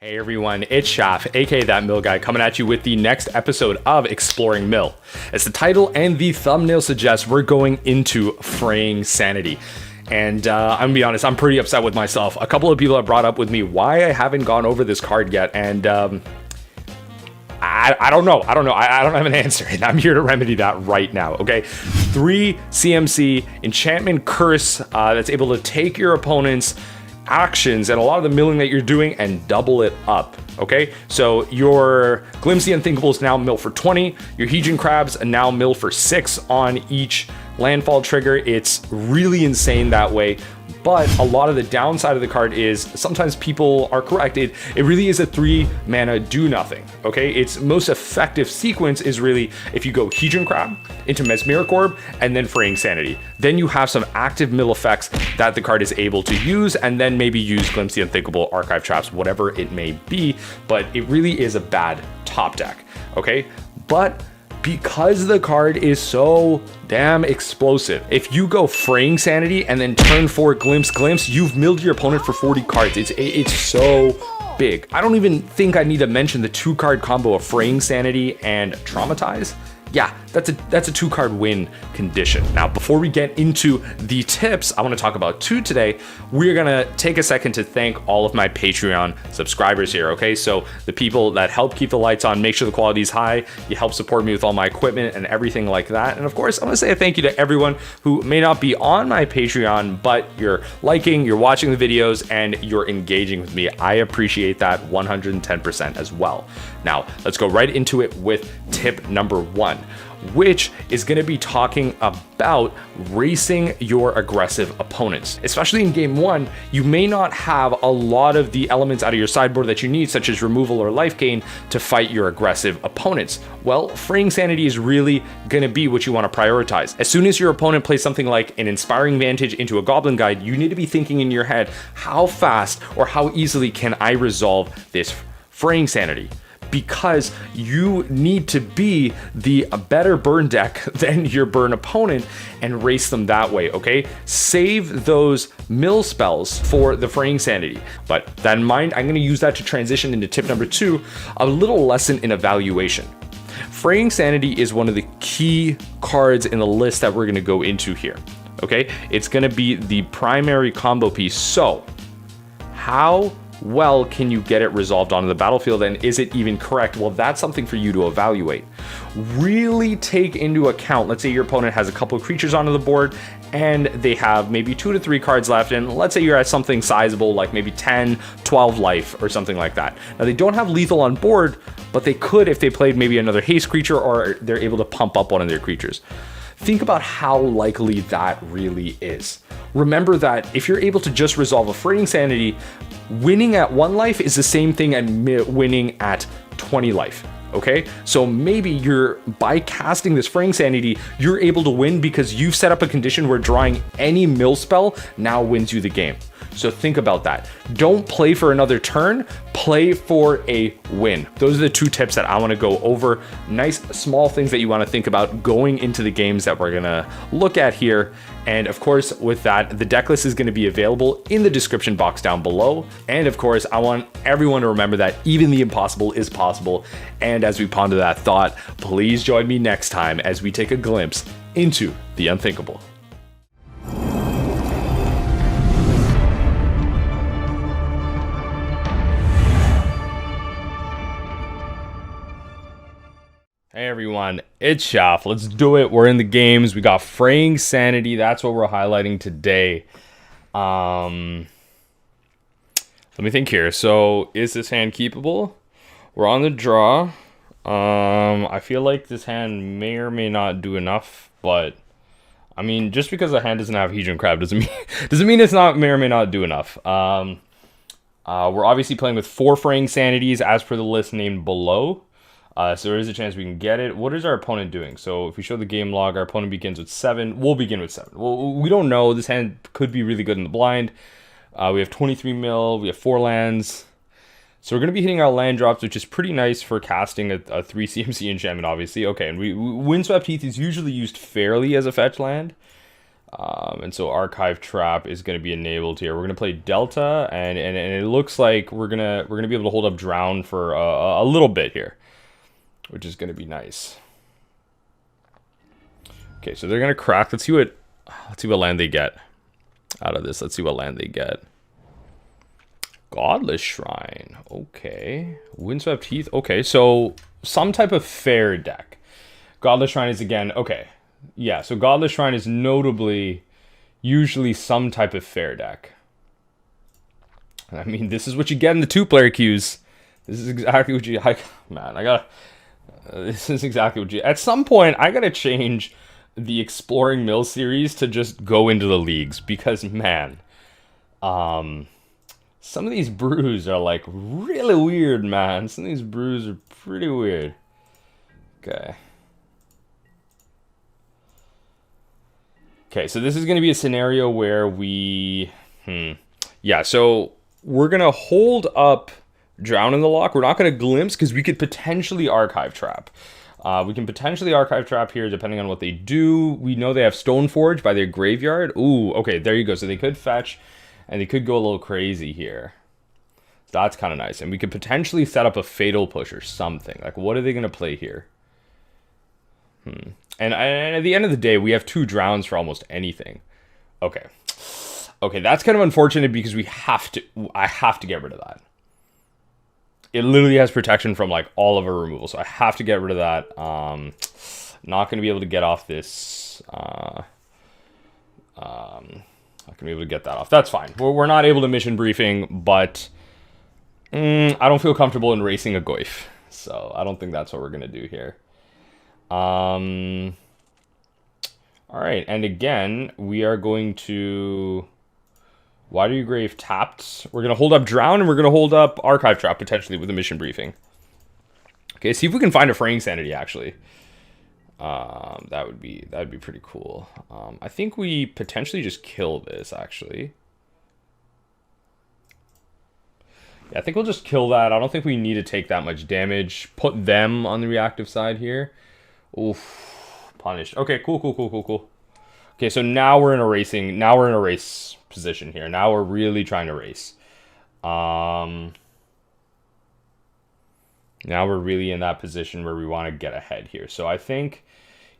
Hey everyone, it's Shaf, aka That Mill Guy, coming at you with the next episode of Exploring Mill. As the title and the thumbnail suggests, we're going into Fraying Sanity. And I'm gonna be honest, I'm pretty upset with myself. A couple of people have brought up with me why I haven't gone over this card yet, and I don't know. I don't have an answer, and I'm here to remedy that right now, okay? 3 CMC Enchantment Curse that's able to take your opponent's actions and a lot of the milling that you're doing and double it up. Okay, so your Glimpse the Unthinkable is now mill for 20. Your Hedron Crabs are now mill for 6 on each landfall trigger. It's really insane that way. But a lot of the downside of the card is sometimes people are correct. It really is a 3 mana do nothing. Okay, its most effective sequence is really if you go Hedron Crab into Mesmeric Orb and then Fraying Sanity. Then you have some active mill effects that the card is able to use, and then maybe use Glimpse the Unthinkable, Archive Traps, whatever it may be. But it really is a bad top deck. Okay, but because the card is so damn explosive, if you go Fraying Sanity and then turn 4 Glimpse, you've milled your opponent for 40 cards. It's so big. I don't even think I need to mention the 2-card combo of Fraying Sanity and Traumatize. Yeah, that's a 2-card win condition. Now, before we get into the tips, I want to talk about 2 today. We're gonna take a second to thank all of my Patreon subscribers here, okay? So the people that help keep the lights on, make sure the quality is high, you help support me with all my equipment and everything like that. And of course, I want to say a thank you to everyone who may not be on my Patreon, but you're liking, you're watching the videos, and you're engaging with me. I appreciate that 110% as well. Now, let's go right into it with tip number 1, which is going to be talking about racing your aggressive opponents. Especially in game 1, you may not have a lot of the elements out of your sideboard that you need, such as removal or life gain, to fight your aggressive opponents. Well, Fraying Sanity is really going to be what you want to prioritize. As soon as your opponent plays something like an Inspiring Vantage into a Goblin Guide, you need to be thinking in your head, how fast or how easily can I resolve this Fraying Sanity? Because you need to be the better burn deck than your burn opponent and race them that way, okay? Save those mill spells for the Fraying Sanity. But that in mind, I'm gonna use that to transition into tip number 2, a little lesson in evaluation. Fraying Sanity is one of the key cards in the list that we're gonna go into here, okay? It's gonna be the primary combo piece. So, how well can you get it resolved onto the battlefield, and is it even correct? Well, that's something for you to evaluate. Really take into account, let's say your opponent has a couple of creatures onto the board and they have maybe 2 to 3 cards left, and let's say you're at something sizable like maybe 10, 12 life or something like that. Now, they don't have lethal on board, but they could if they played maybe another haste creature, or they're able to pump up one of their creatures. Think about how likely that really is. Remember that if you're able to just resolve a Fraying Sanity, winning at 1 life is the same thing as winning at 20 life, okay? So maybe by casting this Fraying Sanity, you're able to win because you've set up a condition where drawing any mill spell now wins you the game. So think about that. Don't play for another turn, play for a win. Those are the 2 tips that I want to go over. Nice small things that you want to think about going into the games that we're going to look at here. And of course, with that, the deck list is going to be available in the description box down below. And of course, I want everyone to remember that even the impossible is possible. And as we ponder that thought, please join me next time as we take a glimpse into the unthinkable. Hey everyone, it's Shaf. Let's do it. We're in the games. We got Fraying Sanity. That's what we're highlighting today. Let me think here. So, is this hand keepable? We're on the draw. I feel like this hand may or may not do enough, but I mean, just because the hand doesn't have Hedron Crab doesn't mean it's not may or may not do enough. We're obviously playing with 4 Fraying Sanities as per the list named below. So there is a chance we can get it. What is our opponent doing? So if we show the game log, our opponent begins with 7. We'll begin with 7. Well, we don't know. This hand could be really good in the blind. We have 23 mil. We have 4 lands. So we're going to be hitting our land drops, which is pretty nice for casting a 3 CMC enchantment, obviously. Okay, and Windswept Heath is usually used fairly as a fetch land. And so Archive Trap is going to be enabled here. We're going to play Delta, and it looks like we're gonna be able to hold up Drown for a little bit here, which is going to be nice. Okay, so they're going to crack. Let's see what land they get out of this. Let's see what land they get. Godless Shrine. Okay. Windswept Heath. Okay, so some type of fair deck. Godless Shrine is again, okay. Yeah, so Godless Shrine is notably usually some type of fair deck. I mean, this is what you get in the 2-player queues. This is exactly what you... this is exactly what you... At some point, I gotta change the Exploring Mill series to just go into the leagues. Because, man... some of these brews are, like, really weird, man. Some of these brews are pretty weird. Okay. Okay, so this is going to be a scenario where we... Yeah, so we're going to hold up Drown in the Loch. We're not going to Glimpse because we could potentially Archive Trap. We can potentially Archive Trap here depending on what they do. We know they have Stoneforge by their graveyard. Ooh, okay, there you go. So they could fetch, and they could go a little crazy here. So that's kind of nice. And we could potentially set up a Fatal Push or something. Like, what are they going to play here? And at the end of the day, we have 2 Drowns for almost anything. Okay. Okay, that's kind of unfortunate because I have to get rid of that. It literally has protection from, like, all of our removal, so I have to get rid of that. Not going to be able to get off this. Not going to be able to get that off. That's fine. We're not able to mission briefing, but I don't feel comfortable in racing a Goyf. So I don't think that's what we're going to do here. All right, and again, we are going to Watery Grave tapped. We're going to hold up Drown, and we're going to hold up Archive Trap, potentially, with a mission briefing. Okay, see if we can find a Fraying Sanity, actually. That would be pretty cool. I think we potentially just kill this, actually. Yeah, I think we'll just kill that. I don't think we need to take that much damage. Put them on the reactive side here. Oof, punished. Okay, cool. Okay, so now we're in a race position here. Now we're really trying to race. Now we're really in that position where we want to get ahead here. So I think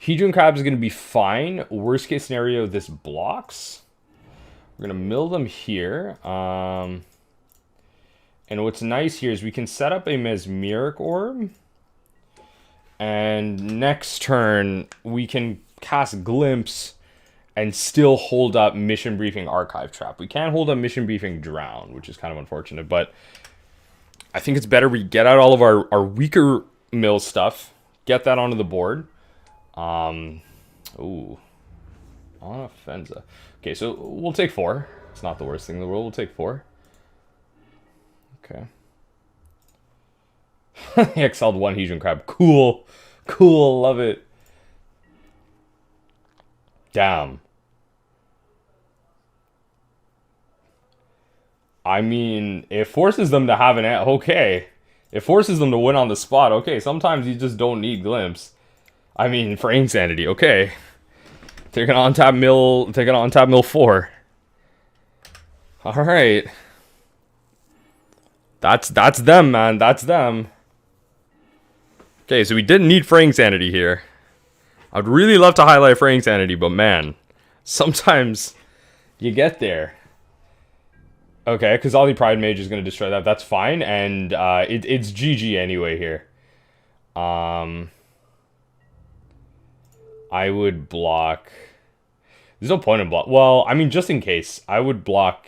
Hedron Crab is going to be fine. Worst case scenario, this blocks. We're going to mill them here. And what's nice here is we can set up a Mesmeric Orb. And next turn, we can cast Glimpse and still hold up Mission Briefing Archive Trap. We can't hold up Mission Briefing Drown, which is kind of unfortunate. But I think it's better we get out all of our weaker mill stuff, get that onto the board. Ooh. On Offensa. Okay, so we'll take 4. It's not the worst thing in the world. We'll take 4. Okay. He exiled 1 Hedron Crab. Cool. Love it. Damn. I mean, it forces them to have an... Okay. It forces them to win on the spot. Okay, sometimes you just don't need Glimpse. I mean, Fraying Sanity. Okay. They're gonna untap Mill 4. Alright. That's them, man. That's them. Okay, so we didn't need Fraying Sanity here. I'd really love to highlight Fraying Sanity, but man, sometimes you get there. Okay, because Ollie Pride Mage is going to destroy that. That's fine, and it's GG anyway here. I would block... There's no point in block. Well, I mean, just in case, I would block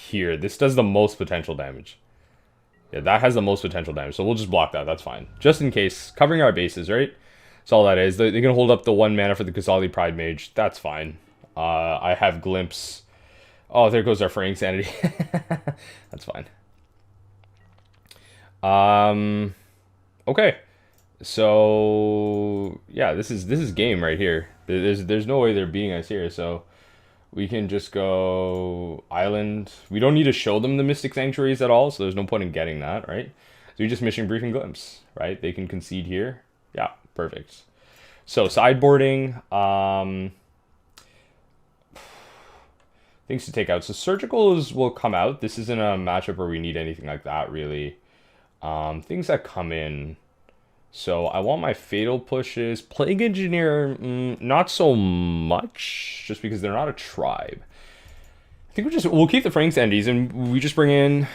here. This does the most potential damage. Yeah, that has the most potential damage, so we'll just block that. That's fine. Just in case, covering our bases, right? That's all that is. They're going to hold up the 1 mana for the Ghazali Pride Mage. That's fine. I have Glimpse. Oh, there goes our Fraying Sanity. That's fine. Okay. So, yeah, this is game right here. There's no way they're beating us here, so we can just go Island. We don't need to show them the Mystic Sanctuaries at all, so there's no point in getting that, right? So we just Mission Briefing Glimpse, right? They can concede here. Yeah, perfect. So sideboarding. things to take out. So surgicals will come out. This isn't a matchup where we need anything like that, really. Things that come in. So I want my fatal pushes. Plague Engineer, not so much, just because they're not a tribe. I think we'll keep the Fraying Sanities, and we just bring a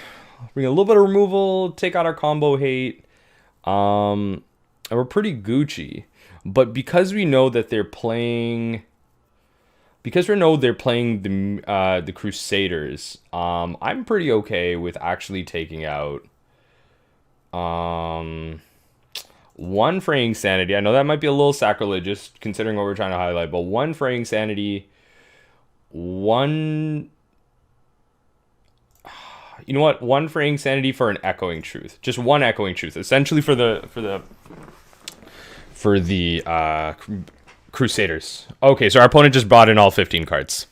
little bit of removal, take out our combo hate, and we're pretty Gucci. But because we know that they're playing, the Crusaders, I'm pretty okay with actually taking out one Fraying Sanity. I know that might be a little sacrilegious considering what we're trying to highlight, but one Fraying Sanity, one Fraying Sanity for an Echoing Truth. Just one Echoing Truth, essentially for the Crusaders. Okay, so our opponent just brought in all 15 cards.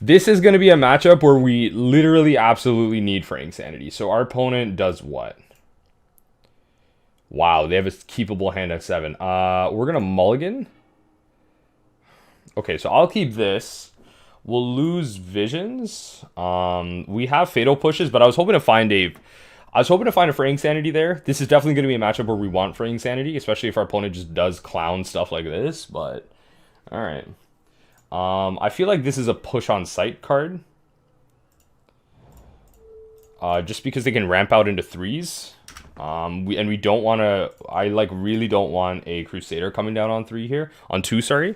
This is going to be a matchup where we literally absolutely need Fraying Sanity. So our opponent does what? Wow, they have a keepable hand at 7. We're going to mulligan. Okay, so I'll keep this. We'll lose visions. We have fatal pushes, but I was hoping to find a Fraying Sanity there. This is definitely going to be a matchup where we want Fraying Sanity, especially if our opponent just does clown stuff like this, but all right. I feel like this is a push on sight card. Just because they can ramp out into 3s. We don't want to, I really don't want a Crusader coming down on 2, sorry.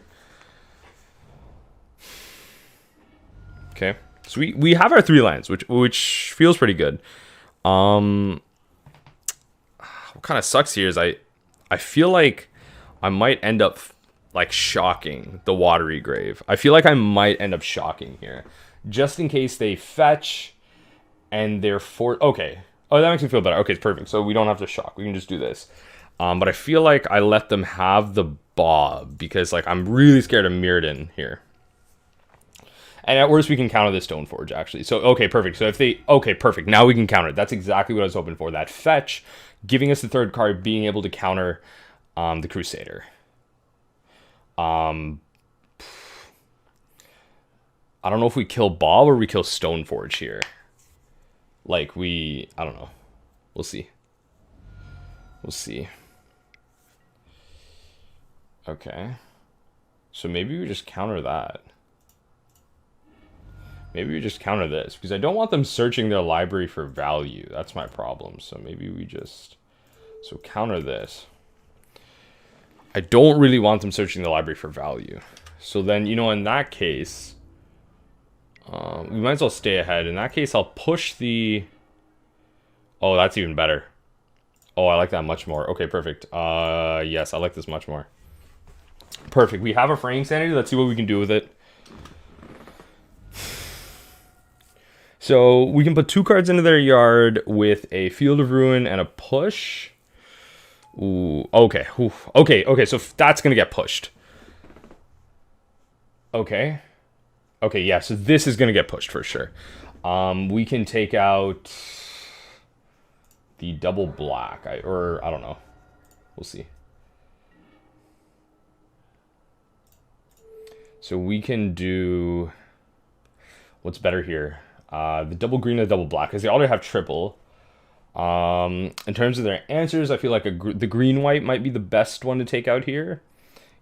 Okay, so we have our 3 lands, which feels pretty good. What kind of sucks here is I feel like I might end up shocking the Watery Grave. I feel like I might end up shocking here, just in case they fetch and they're okay. Oh, that makes me feel better. Okay, it's perfect. So we don't have to shock. We can just do this. But I feel like I let them have the Bob because I'm really scared of Mirrodin here. And at worst, we can counter the Stoneforge, actually. So, okay, perfect. So if they... Okay, perfect. Now we can counter it. That's exactly what I was hoping for. That fetch, giving us the 3rd card, being able to counter the Crusader. I don't know if we kill Bob or we kill Stoneforge here. I don't know. We'll see. We'll see. Okay. So maybe we just counter that. Maybe we just counter this, because I don't want them searching their library for value. That's my problem. So maybe we just... So counter this. I don't really want them searching the library for value. So then, in that case... we might as well stay ahead. In that case, I'll push the... Oh, that's even better. Oh, I like that much more. Okay, perfect. Yes, I like this much more. Perfect. We have a Fraying Sanity. Let's see what we can do with it. So we can put 2 cards into their yard with a Field of Ruin and a push. Ooh, okay. Oof. Okay, so that's going to get pushed. Okay. Okay, yeah, so this is going to get pushed for sure. We can take out the double black. I don't know. We'll see. So we can do... What's better here? The double green and the double black, because they already have triple. In terms of their answers, I feel like the green-white might be the best one to take out here.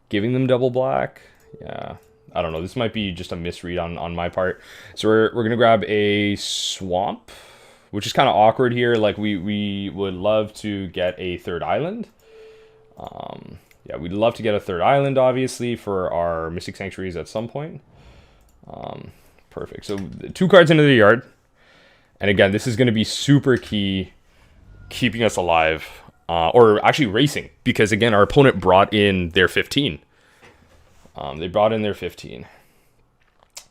Giving them double black. Yeah, I don't know. This might be just a misread on my part. So we're going to grab a swamp, which is kind of awkward here. We would love to get a 3rd island. Yeah, we'd love to get a 3rd island, obviously, for our Mystic Sanctuaries at some point. Perfect. So 2 cards into the yard. And again, this is going to be super key, keeping us alive. Or actually racing. Because again, our opponent brought in their 15. They brought in their 15.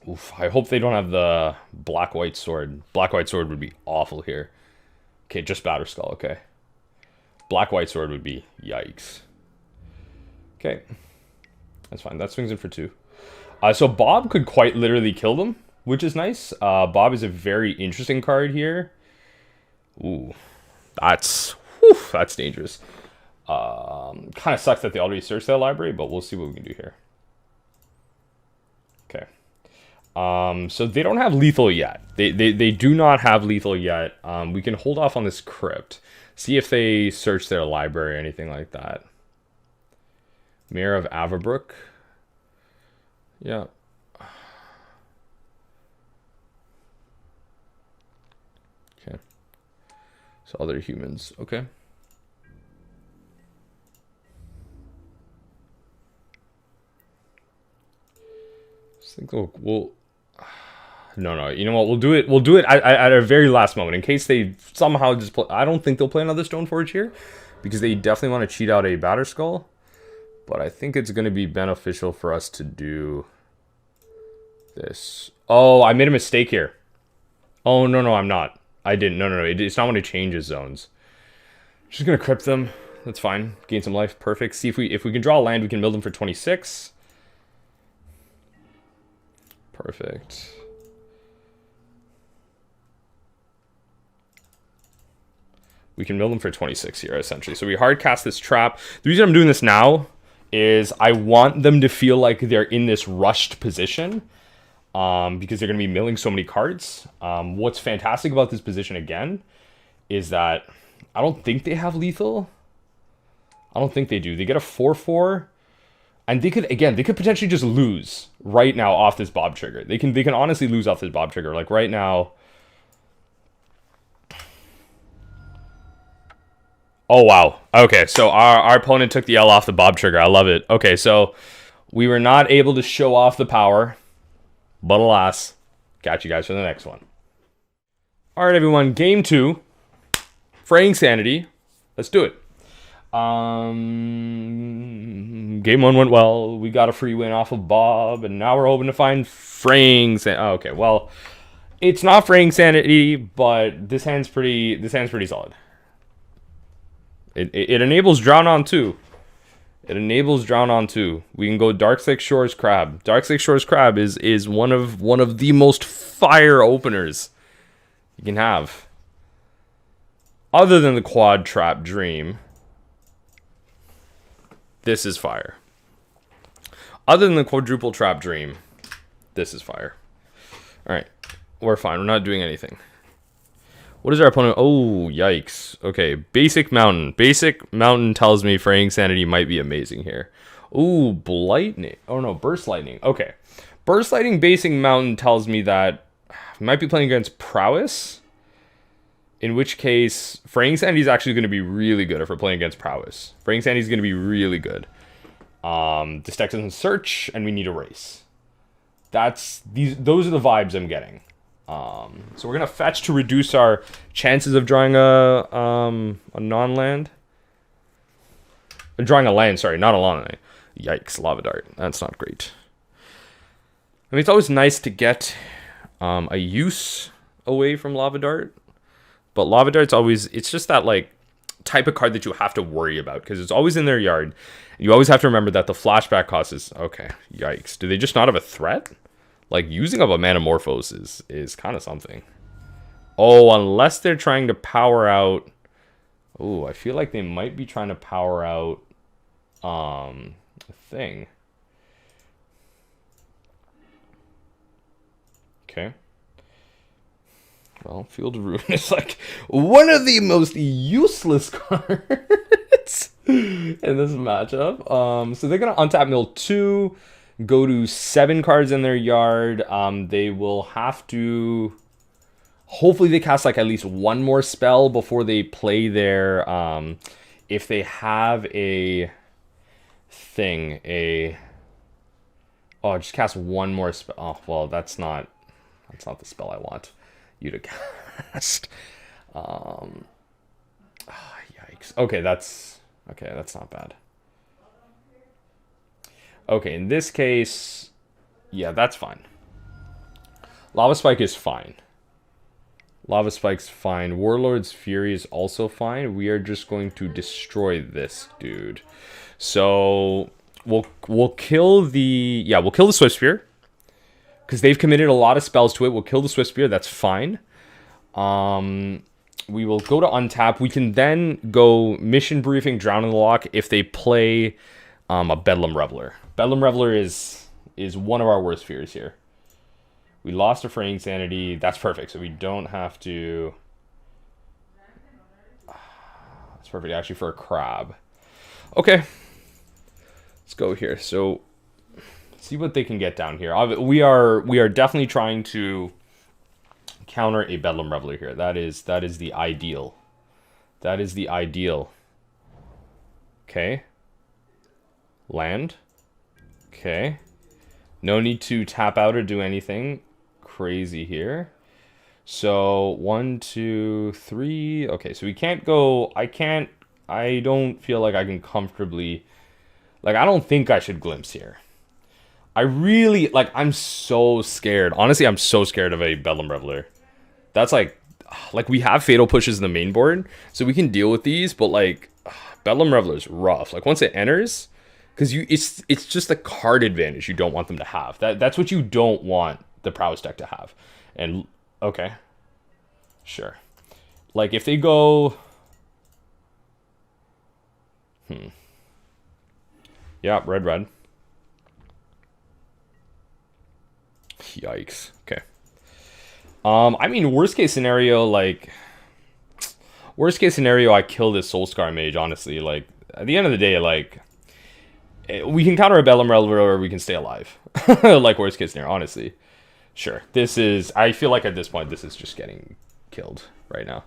Oof, I hope they don't have the black-white sword. Black-white sword would be awful here. Okay, just Batterskull, okay. Black-white sword would be yikes. Okay. That's fine. That swings in for 2. So Bob could quite literally kill them, which is nice. Bob is a very interesting card here. Ooh, that's dangerous. Kind of sucks that they already searched that library, but we'll see what we can do here. Okay. So they don't have lethal yet. They do not have lethal yet. We can hold off on this crypt. See if they search their library or anything like that. Mayor of Averbrook. Yeah. Okay. So other humans. Okay. I think we'll no, you know what, we'll do it at a very last moment in case they somehow just play. I don't think they'll play another Stoneforge here because they definitely want to cheat out a Batterskull, but I think it's going to be beneficial for us to do this. Oh, I made a mistake here. Oh, no, I'm not. I didn't. No, it's not when it changes zones. Just going to crypt them. That's fine. Gain some life. Perfect. See if we can draw a land, we can build them for 26. Perfect. We can build them for 26 here, essentially. So we hard cast this trap. The reason I'm doing this now is I want them to feel like they're in this rushed position because they're going to be milling so many cards. What's fantastic about this position, again, is that I don't think they have lethal. I don't think they do. They get a 4/4. And they could potentially just lose right now off this Bob Trigger. They can honestly lose off this Bob Trigger. Like right now. Oh, wow. Okay, so our opponent took the L off the Bob Trigger. I love it. Okay, so we were not able to show off the power. But alas, catch you guys for the next one. All right, everyone. Game 2. Fraying Sanity. Let's do it. Game 1 went well. We got a free win off of Bob, and now we're hoping to find Fraying Sanity. Oh, okay, well, it's not Fraying Sanity, but this hand's pretty solid. It enables Drown on 2. It enables Drown on 2. We can go Darkslick Shores Crab. Darkslick Shores Crab is one of the most fire openers you can have. Other than the Quad Trap Dream. This is fire. Other than the Quadruple Trap Dream, this is fire. Alright, we're fine. We're not doing anything. What is our opponent? Oh, yikes. Okay, Basic Mountain. Basic Mountain tells me Fraying Sanity might be amazing here. Ooh, Lightning. Oh no, Burst Lightning. Okay. Burst Lightning Basic Mountain tells me that we might be playing against Prowess. In which case, Fraying Sanity is actually going to be really good if we're playing against Prowess. Fraying Sanity is going to be really good. This deck doesn't search, and we need a race. Those are the vibes I'm getting. So we're going to fetch to reduce our chances of drawing a non-land. Drawing a land, sorry, not a land. Yikes, Lava Dart. That's not great. I mean, it's always nice to get a use away from Lava Dart. But Lava Dart's always, it's just that like type of card that you have to worry about because it's always in their yard. You always have to remember that the flashback cost is, okay, yikes. Do they just not have a threat? Like using up a Manamorphose is kind of something. Oh, unless they're trying to power out. Oh, I feel like they might be trying to power out a thing. Okay. Well, Field of Ruin is like one of the most useless cards in this matchup. So they're going to untap Mill 2, go to 7 cards in their yard. They will have to... Hopefully they cast like at least one more spell before they play their... if they have a thing, Oh, just cast one more spell. Oh, well, that's not the spell I want you to cast. Yikes. Okay, that's not bad. Okay, in this case, yeah, that's fine. Lava Spike is fine. Lava Spike's fine. Warlord's Fury is also fine. We are just going to destroy this dude. So we'll kill the Swift Spear. Because they've committed a lot of spells to it. We'll kill the Swift Spear. That's fine. We will go to untap. We can then go Mission Briefing, Drown in the Loch if they play a Bedlam Reveler. Bedlam Reveler is one of our worst fears here. We lost a Fraying Sanity. That's perfect. So we don't have to... That's perfect actually for a crab. Okay. Let's go here. So see what they can get down here. We are definitely trying to counter a Bedlam Reveler here. That is the ideal. That is the ideal. Okay. Land. Okay. No need to tap out or do anything crazy here. So 1, 2, 3. Okay, so we can't go. I don't feel like I can comfortably. Like, I don't think I should glimpse here. I really, like, I'm so scared. Honestly, I'm so scared of a Bedlam Reveler. That's like we have Fatal Pushes in the main board, so we can deal with these, but, like, Bedlam Reveler's rough. Like, once it enters, because it's just a card advantage you don't want them to have. That's what you don't want the Prowess deck to have. And, okay. Sure. Like, if they go... Yeah, red. Yikes. Okay. I mean, worst case scenario, like... Worst case scenario, I kill this Soulscar Mage, honestly. Like, at the end of the day, like... We can counter a Bedlam Reveler or we can stay alive. Like, worst case scenario, honestly. Sure. This is... I feel like at this point, this is just getting killed right now.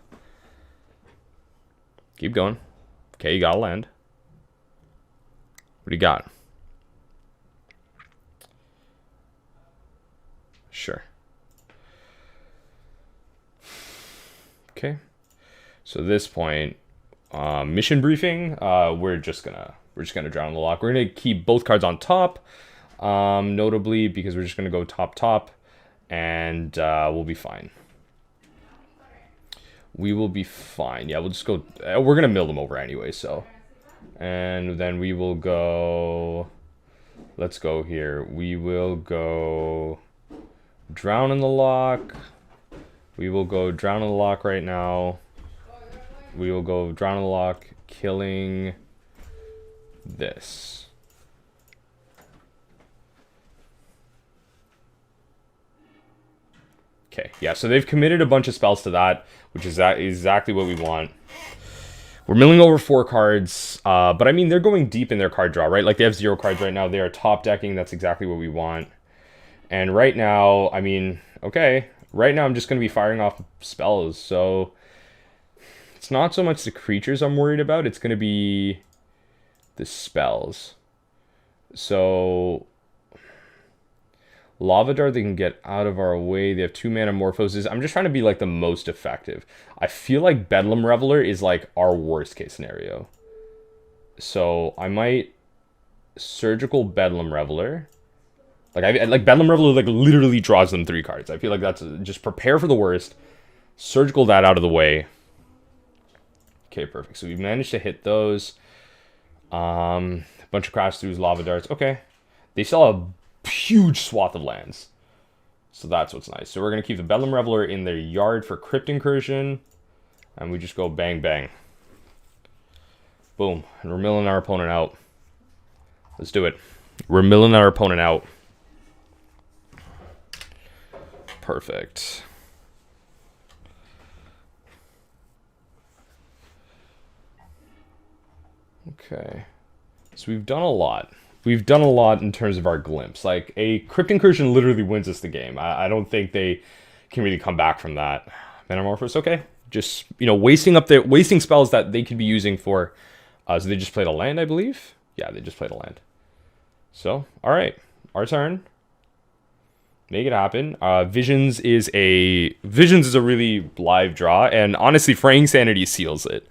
Keep going. Okay, you gotta land. What do you got? Sure. Okay. So at this point, mission briefing, we're just gonna drown the Loch. We're gonna keep both cards on top, notably because we're just gonna go top, and we'll be fine. We will be fine. Yeah, we'll just go. We're gonna mill them over anyway, so. And then we will go... Let's go here. We will go... Drown in the Loch. We will go Drown in the Loch right now. We will go Drown in the Loch, killing this. Okay, yeah, so they've committed a bunch of spells to that, which is exactly what we want. We're milling over 4 cards, but I mean, they're going deep in their card draw, right? Like, they have 0 cards right now. They are top decking. That's exactly what we want. And right now, I mean, okay. Right now, I'm just going to be firing off spells. So, it's not so much the creatures I'm worried about. It's going to be the spells. So, Lava Dart, they can get out of our way. They have 2 mana Morphoses. I'm just trying to be, like, the most effective. I feel like Bedlam Reveler is, like, our worst case scenario. So, I might Surgical Bedlam Reveler. Like, Bedlam Reveler, like, literally draws them 3 cards. I feel like that's... Just prepare for the worst. Surgical that out of the way. Okay, perfect. So, we've managed to hit those. A bunch of Crash Throughs, Lava Darts. Okay. They still have huge swath of lands, so that's what's nice. So we're gonna keep the Bedlam Reveler in their yard for Crypt Incursion, and we just go bang bang, boom, and we're milling our opponent out. Let's do it. We're milling our opponent out. Perfect. Okay, so we've done a lot. We've done a lot in terms of our glimpse. Like, a Crypt Incursion literally wins us the game. I don't think they can really come back from that. Metamorphosis, okay. Just, you know, wasting spells that they could be using for... so they just played a land, I believe? Yeah, they just played a land. So, alright. Our turn. Make it happen. Visions is a really live draw, and honestly, Fraying Sanity seals it.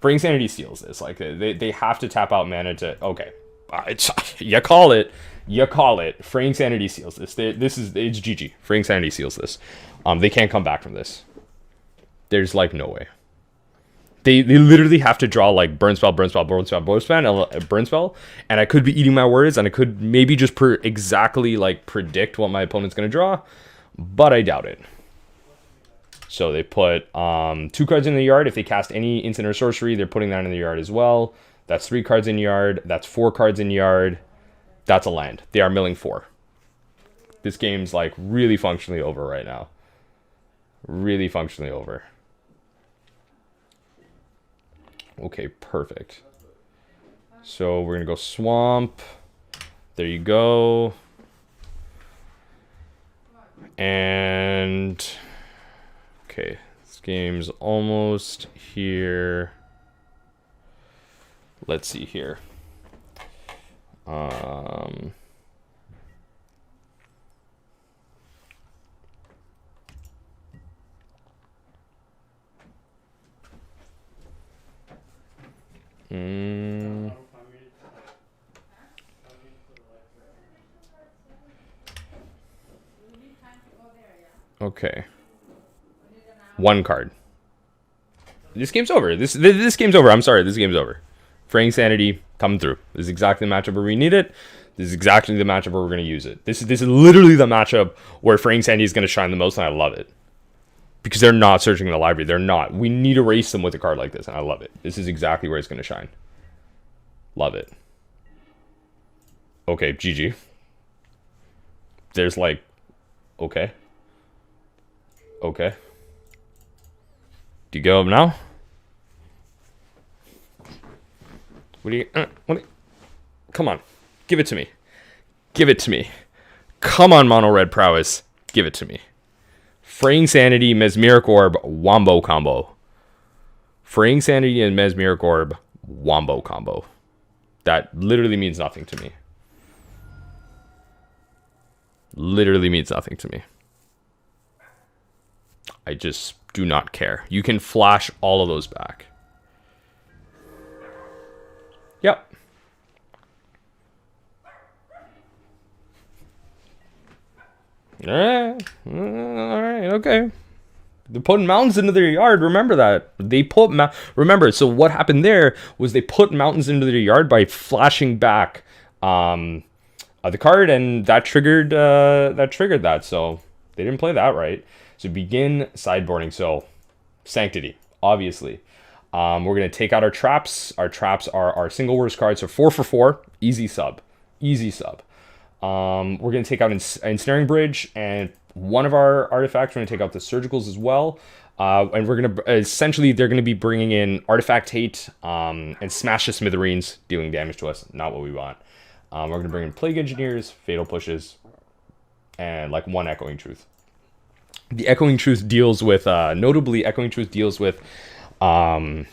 Fraying Sanity seals this. Like, they have to tap out mana to... Okay. You call it. Fraying Sanity seals this. It's GG. Fraying Sanity seals this. They can't come back from this. There's, like, no way. They literally have to draw, like, burn spell, and I could be eating my words, and I could maybe just exactly, like, predict what my opponent's gonna draw, but I doubt it. So they put 2 cards in the yard. If they cast any instant or sorcery, they're putting that in the yard as well. That's 3 cards in yard. That's 4 cards in yard. That's a land. They are milling 4. This game's like really functionally over right now. Really functionally over. Okay, perfect. So we're gonna go swamp. There you go. And okay, this game's almost here. Let's see here. Okay. One card. This game's over. This game's over. I'm sorry. This game's over. Fraying Sanity coming through. This is exactly the matchup where we need it. This is exactly the matchup where we're going to use it. This is literally the matchup where Fraying Sanity is going to shine the most, and I love it. Because they're not searching the library. They're not. We need to race them with a card like this, and I love it. This is exactly where it's going to shine. Love it. Okay, GG. There's like... Okay. Okay. Do you go up now? What do you... Come on. Give it to me. Give it to me. Come on, Mono Red Prowess. Give it to me. Fraying Sanity, Mesmeric Orb, Wombo combo. Fraying Sanity and Mesmeric Orb, Wombo combo. That literally means nothing to me. Literally means nothing to me. I just do not care. You can flash all of those back. Yep. Alright, okay. They're putting mountains into their yard. Remember that. They put... Remember, so what happened there was they put mountains into their yard by flashing back the card, and that triggered that. So they didn't play that right. So begin sideboarding. So Sanctity, obviously. We're going to take out our traps. Our traps are our single worst cards. So 4 for 4. Easy sub. Easy sub. We're going to take out Ensnaring Bridge, and one of our artifacts, we're going to take out the Surgicals as well. And we're going to, essentially, they're going to be bringing in Artifact Hate and Smash the Smithereens, dealing damage to us. Not what we want. We're going to bring in Plague Engineers, Fatal Pushes, and like one Echoing Truth. The Echoing Truth deals with, notably, Echoing Truth deals with Bedlam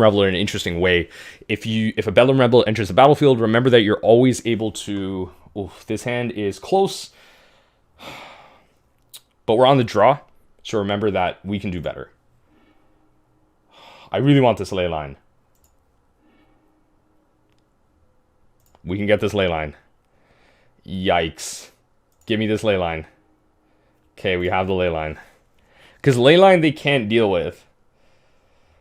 Reveler in an interesting way. If a Bedlam Reveler enters the battlefield, remember that you're always able to... Oof, this hand is close, but we're on the draw, so remember that we can do better. I really want this ley line. We can get this ley line. Yikes. Give me this ley line. Okay, we have the ley line. Because ley line they can't deal with.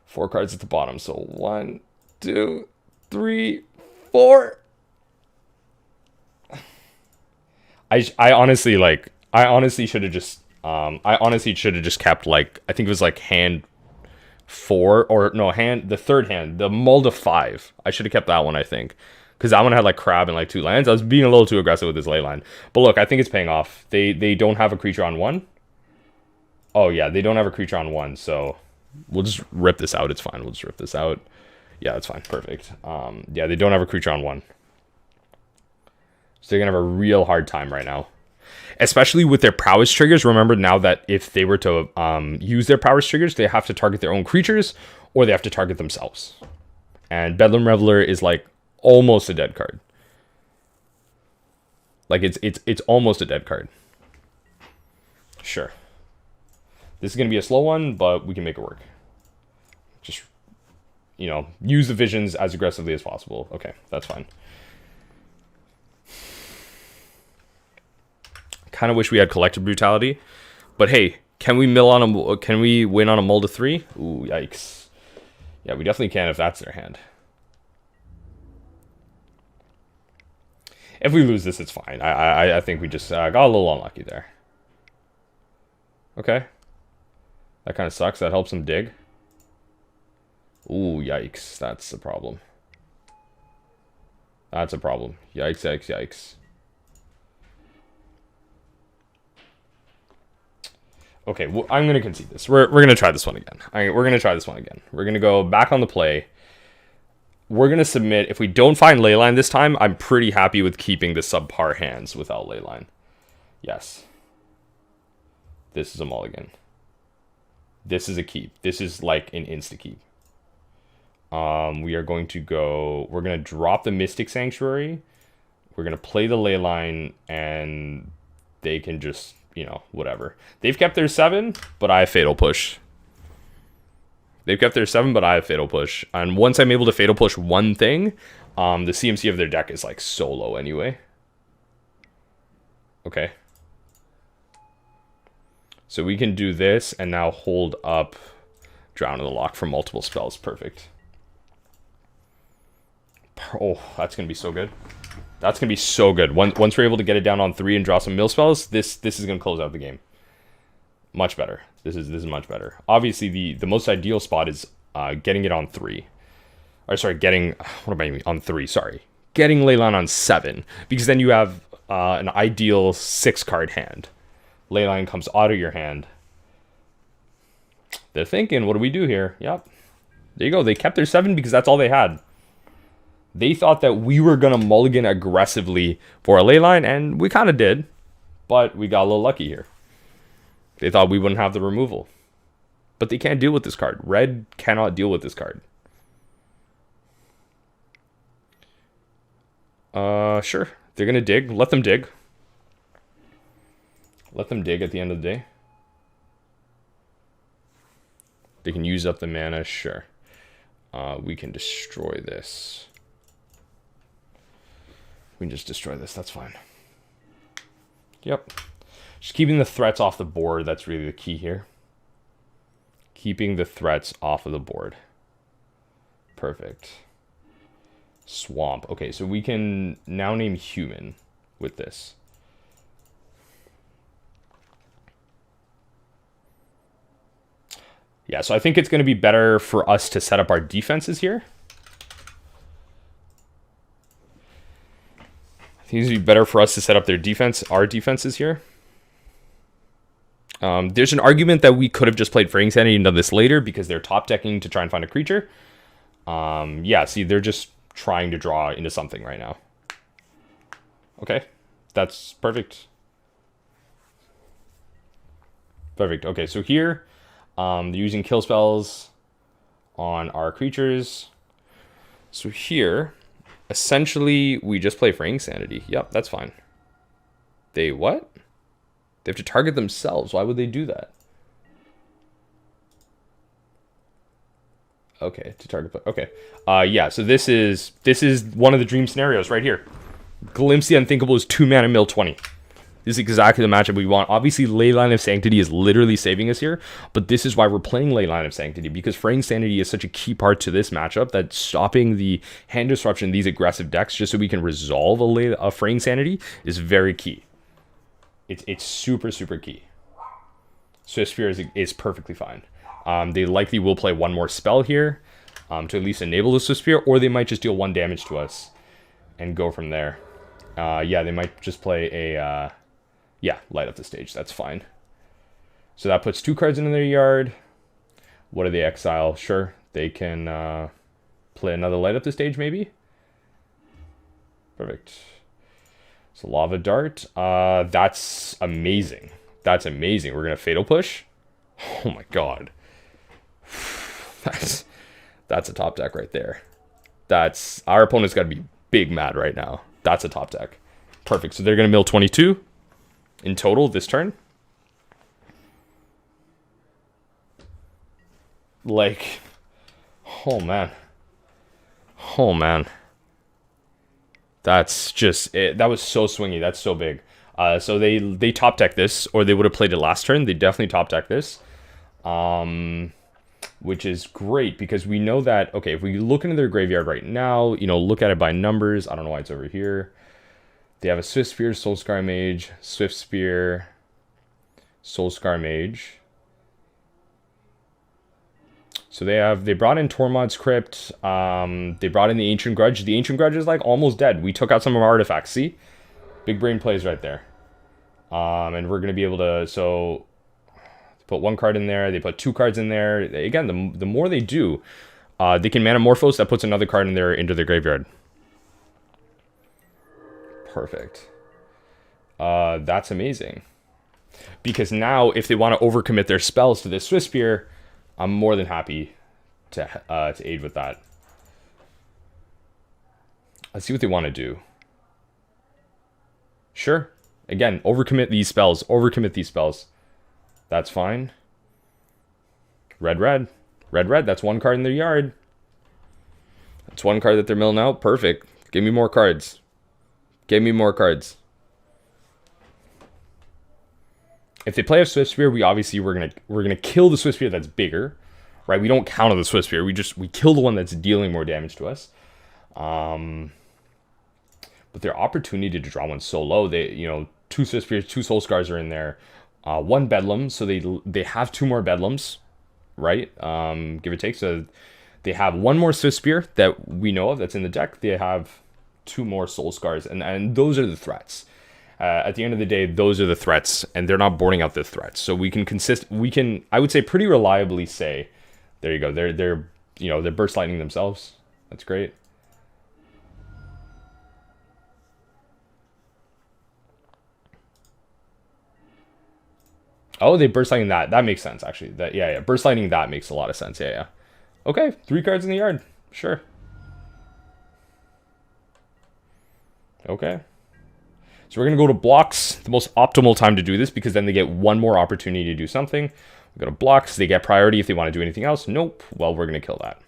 4 cards at the bottom, so 1, 2, 3, 4. I honestly should have just kept, like, I think it was like hand 4, or no, the third hand, the Mull of 5. I should have kept that one, I think, because that one had like crab and like 2 lands. I was being a little too aggressive with this ley line, but look, I think it's paying off. They don't have a creature on 1. Oh yeah, they don't have a creature on 1, so we'll just rip this out. It's fine. We'll just rip this out. Yeah, that's fine. Perfect. Yeah, they don't have a creature on 1. So they're going to have a real hard time right now. Especially with their prowess triggers. Remember now that if they were to use their prowess triggers, they have to target their own creatures, or they have to target themselves. And Bedlam Reveler is like almost a dead card. Like it's almost a dead card. Sure. This is going to be a slow one, but we can make it work. Just, use the visions as aggressively as possible. Okay, that's fine. Kind of wish we had Collective Brutality, but hey, can we win on a Mull to 3? Ooh, yikes. Yeah, we definitely can if that's their hand. If we lose this, it's fine. I think we just got a little unlucky there. Okay. That kind of sucks. That helps them dig. Ooh, yikes. That's a problem. That's a problem. Yikes, yikes, yikes. Okay, well, I'm going to concede this. We're going to try this one again. We're going to try this one again. We're going to go back on the play. We're going to submit. If we don't find Leyline this time, I'm pretty happy with keeping the subpar hands without Leyline. Yes. This is a mulligan. This is a keep. This is like an insta-keep. We are going to go... We're going to drop the Mystic Sanctuary. We're going to play the Leyline, and they can just, you know, whatever. They've kept their 7, but I have Fatal Push. They've kept their 7, but I have Fatal Push. And once I'm able to Fatal Push one thing, the CMC of their deck is, like, so low anyway. Okay. So we can do this and now hold up Drown in the Loch for multiple spells. Perfect. Oh, that's going to be so good. That's going to be so good. Once we're able to get it down on 3 and draw some mill spells, this is going to close out the game. Much better. This is much better. Obviously, the most ideal spot is getting it on 3. Or sorry, getting... What am I mean? On 3, sorry. Getting Leyline on 7. Because then you have an ideal 6-card hand. Leyline comes out of your hand. They're thinking, what do we do here? Yep. There you go. They kept their 7 because that's all they had. They thought that we were going to mulligan aggressively for a Leyline, and we kind of did. But we got a little lucky here. They thought we wouldn't have the removal. But they can't deal with this card. Red cannot deal with this card. Sure. They're going to dig. Let them dig. Let them dig at the end of the day. They can use up the mana. Sure. We can destroy this. We can just destroy this. That's fine. Yep. Just keeping the threats off the board. That's really the key here. Keeping the threats off of the board. Perfect. Swamp. Okay, so we can now name human with this. Yeah, so I think it's going to be better for us to set up our defenses here. I think it's going to be better for us to set up our defenses here. There's an argument that we could have just played Fraying Sanity and done this later because they're top decking to try and find a creature. Yeah, see, they're just trying to draw into something right now. Okay, that's perfect. Perfect. Okay, so here, they're using kill spells on our creatures. So here, essentially, we just play Fraying Sanity. Yep, that's fine. They what? They have to target themselves. Why would they do that? Okay, to target... Okay. Yeah, so this is one of the dream scenarios right here. Glimpse the Unthinkable is 2 mana mill 20. This is exactly the matchup we want. Obviously, Leyline of Sanctity is literally saving us here, but this is why we're playing Leyline of Sanctity, because Fraying Sanity is such a key part to this matchup that stopping the hand disruption in these aggressive decks just so we can resolve a Fraying Sanity is very key. It's super, super key. Swift Spear is perfectly fine. They likely will play one more spell here to at least enable the Swift Spear, or they might just deal 1 damage to us and go from there. Yeah, they might just play a... yeah, light up the stage. That's fine. So that puts 2 cards in their yard. What do they exile? Sure, they can play another light up the stage, maybe. Perfect. So Lava Dart. That's amazing. That's amazing. We're going to Fatal Push. Oh my god. That's a top deck right there. That's... Our opponent's got to be big mad right now. That's a top deck. Perfect. So they're going to mill 22 in total this turn. Like... Oh man. Oh man. That's just... That was so swingy. That's so big. So they top deck this, or they would have played it last turn. They definitely top deck this. Which is great, because we know that, okay, if we look into their graveyard right now, you know, look at it by numbers. I don't know why it's over here. They have a Swift Spear, Soulscar Mage, Swift Spear, Soulscar Mage. So they brought in Tormod's Crypt. They brought in the Ancient Grudge. The Ancient Grudge is like almost dead. We took out some of our artifacts. See? Big brain plays right there. And we're going to be able to... So put 1 card in there. They put 2 cards in there. Again, the more they do, they can Manamorphose. That puts another card in there into their graveyard. Perfect. That's amazing. Because now, if they want to overcommit their spells to this Swiftspear, I'm more than happy to aid with that. Let's see what they want to do. Sure. Again, overcommit these spells. Overcommit these spells. That's fine. Red, red. Red, red. That's 1 card in their yard. That's 1 card that they're milling out. Perfect. Give me more cards. Give me more cards. If they play a Swiftspear, we're gonna kill the Swiftspear that's bigger, right? We don't counter the Swiftspear. We kill the one that's dealing more damage to us. But their opportunity to draw one so low, they 2 Swiftspears, 2 Soul Scars are in there, 1 Bedlam, so they have 2 more Bedlams, right? Give or take. So they have 1 more Swiftspear that we know of that's in the deck. They have 2 more Soul Scars, and those are the threats. At the end of the day, those are the threats, and they're not boarding out the threats. So we can, I would say, pretty reliably say, there you go. They're burst lightning themselves. That's great. Oh, they burst lightning that. That makes sense, actually. Yeah. Burst lightning that makes a lot of sense. Yeah. Okay, 3 cards in the yard. Sure. Okay. So we're going to go to blocks. The most optimal time to do this, because then they get 1 more opportunity to do something. We go to blocks. They get priority if they want to do anything else. Nope. Well, we're going to kill that.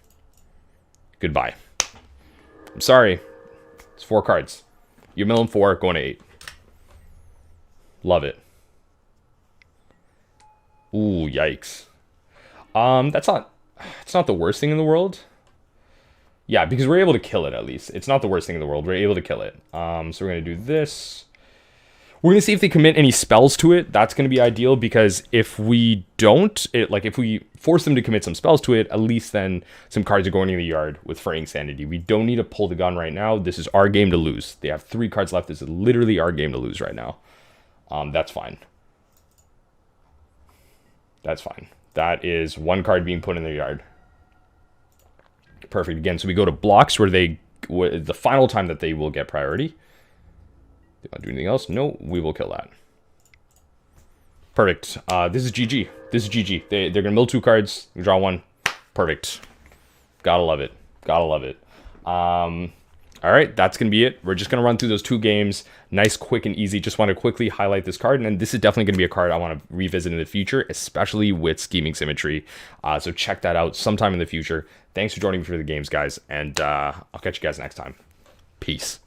Goodbye. I'm sorry. It's 4 cards. You're milling 4, going to 8. Love it. Ooh, yikes. It's not the worst thing in the world. Yeah, because we're able to kill it at least. It's not the worst thing in the world. We're able to kill it. So we're going to do this. We're going to see if they commit any spells to it. That's going to be ideal, because if we don't, if we force them to commit some spells to it, at least then some cards are going in the yard with Fraying Sanity. We don't need to pull the gun right now. This is our game to lose. They have 3 cards left. This is literally our game to lose right now. That's fine. That's fine. That is 1 card being put in their yard. Perfect. Again, so we go to blocks where the final time that they will get priority. They want to do anything else? No, we will kill that. Perfect. This is GG. This is GG. They're going to mill 2 cards. Draw 1. Perfect. Gotta love it. Gotta love it. All right, that's going to be it. We're just going to run through those 2 games. Nice, quick, and easy. Just want to quickly highlight this card. And this is definitely going to be a card I want to revisit in the future, especially with Scheming Symmetry. So check that out sometime in the future. Thanks for joining me for the games, guys. And I'll catch you guys next time. Peace.